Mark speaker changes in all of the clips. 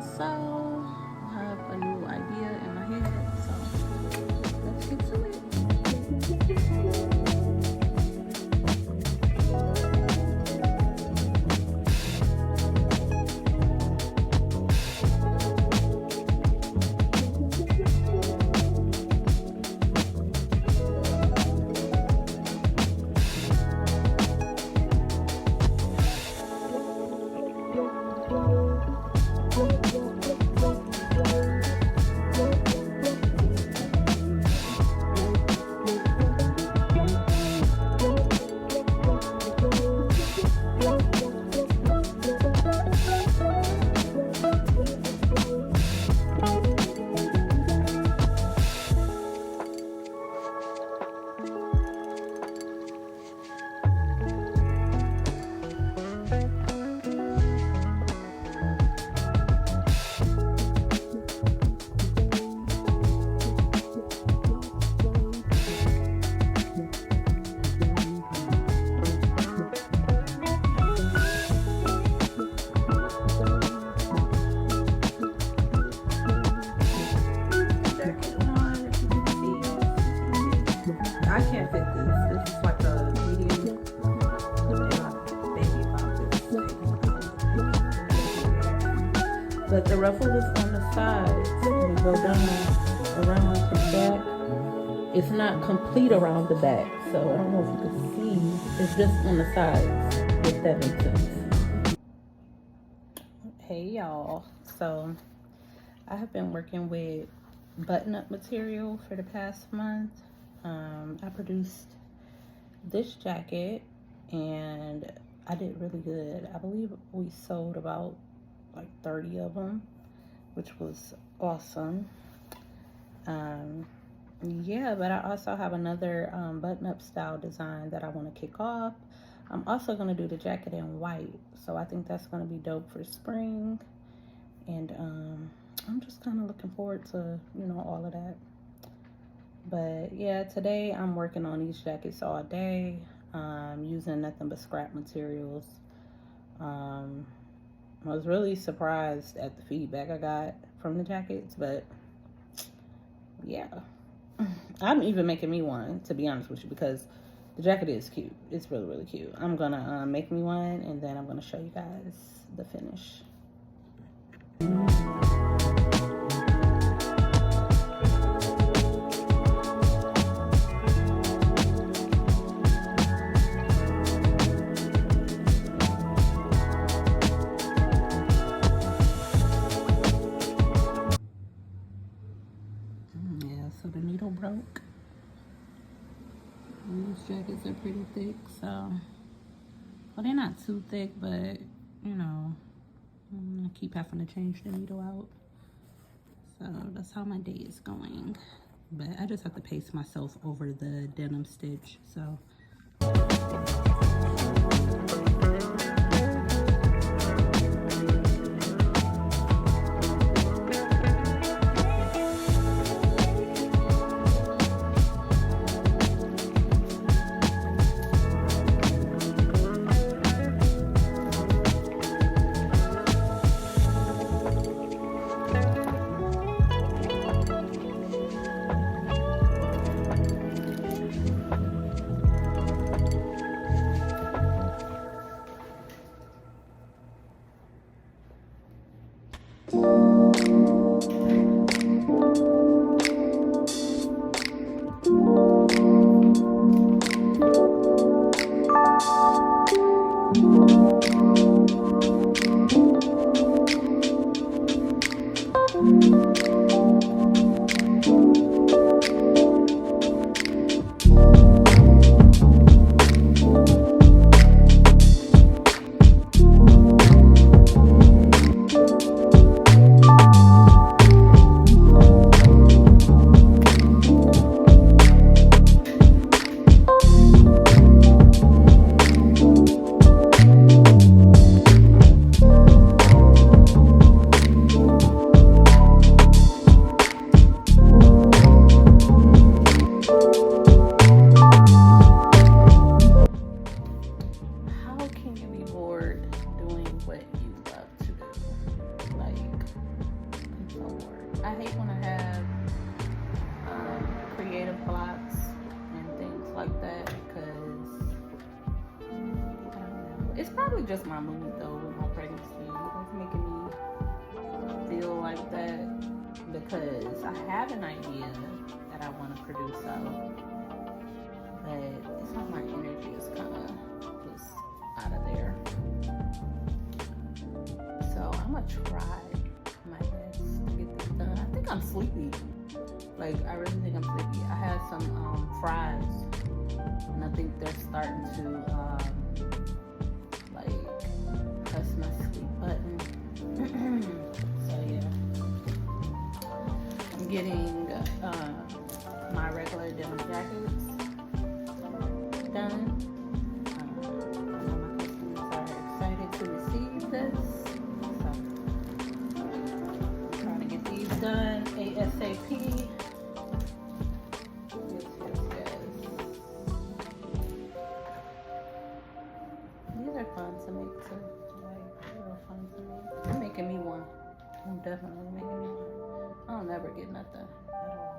Speaker 1: So I have a new idea in my head. So let's get to it. I can't fit this. This is like a medium. But the ruffle is on the sides. We go down around the back. It's not complete around the back, so I don't know if you can see. It's just on the sides, if that makes sense. Hey y'all. So I have been working with button-up material for the past month. I produced this jacket and I did really good. I believe we sold about like 30 of them, which was awesome. Yeah, but I also have another button-up style design that I want to kick off. I'm also going to do the jacket in white, so I think that's going to be dope for spring. And I'm just kind of looking forward to, you know, all of that. But yeah, today I'm working on these jackets all day, using nothing but scrap materials. I was really surprised at the feedback I got from the jackets, but yeah. I'm even making me one, to be honest with you, because the jacket is cute. It's really, really cute. I'm gonna make me one, and then I'm gonna show you guys the finish. So the needle broke. These jackets are pretty thick, so, well, they're not too thick, but you know, I'm gonna keep having to change the needle out. So that's how my day is going. But I just have to pace myself over the denim stitch, so. probably just my mood though with my pregnancy. It's making me feel like that because I have an idea that I want to produce out, but it's like my energy is kind of just out of there. So I'm gonna try my best to get this done. I think I'm sleepy. Like, I really think I'm sleepy. I had some fries, and I think they're starting to like press my sleep button. So yeah, I'm getting my regular denim jackets done. I know my customers are excited to receive this, so I'm trying to get these done ASAP. These are fun to make too. Like, real fun to make. You're making me one. I'm definitely making me one. I don't ever get nothing at all.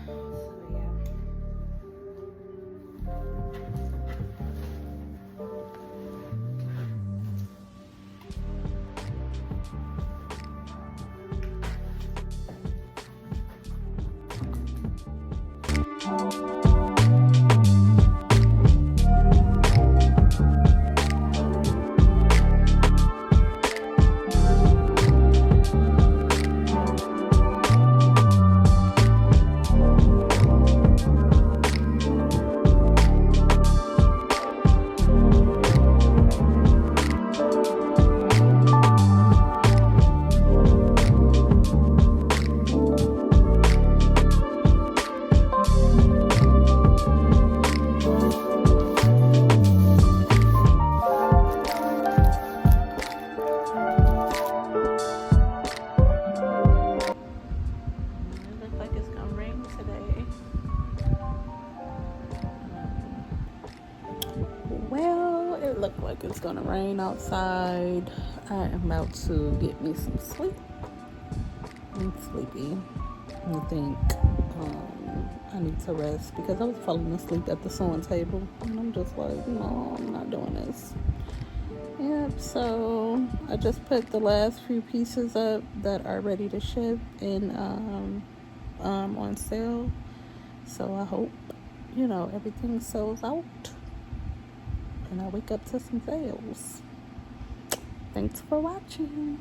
Speaker 1: So yeah. Well, it looked like it's gonna rain outside. I am about to get me some sleep. I'm sleepy. I think I need to rest because I was falling asleep at the sewing table, and I'm just like, no, I'm not doing this. Yep, so I just put the last few pieces up that are ready to ship and on sale. So I hope, everything sells out and I wake up to some sales. Thanks for watching.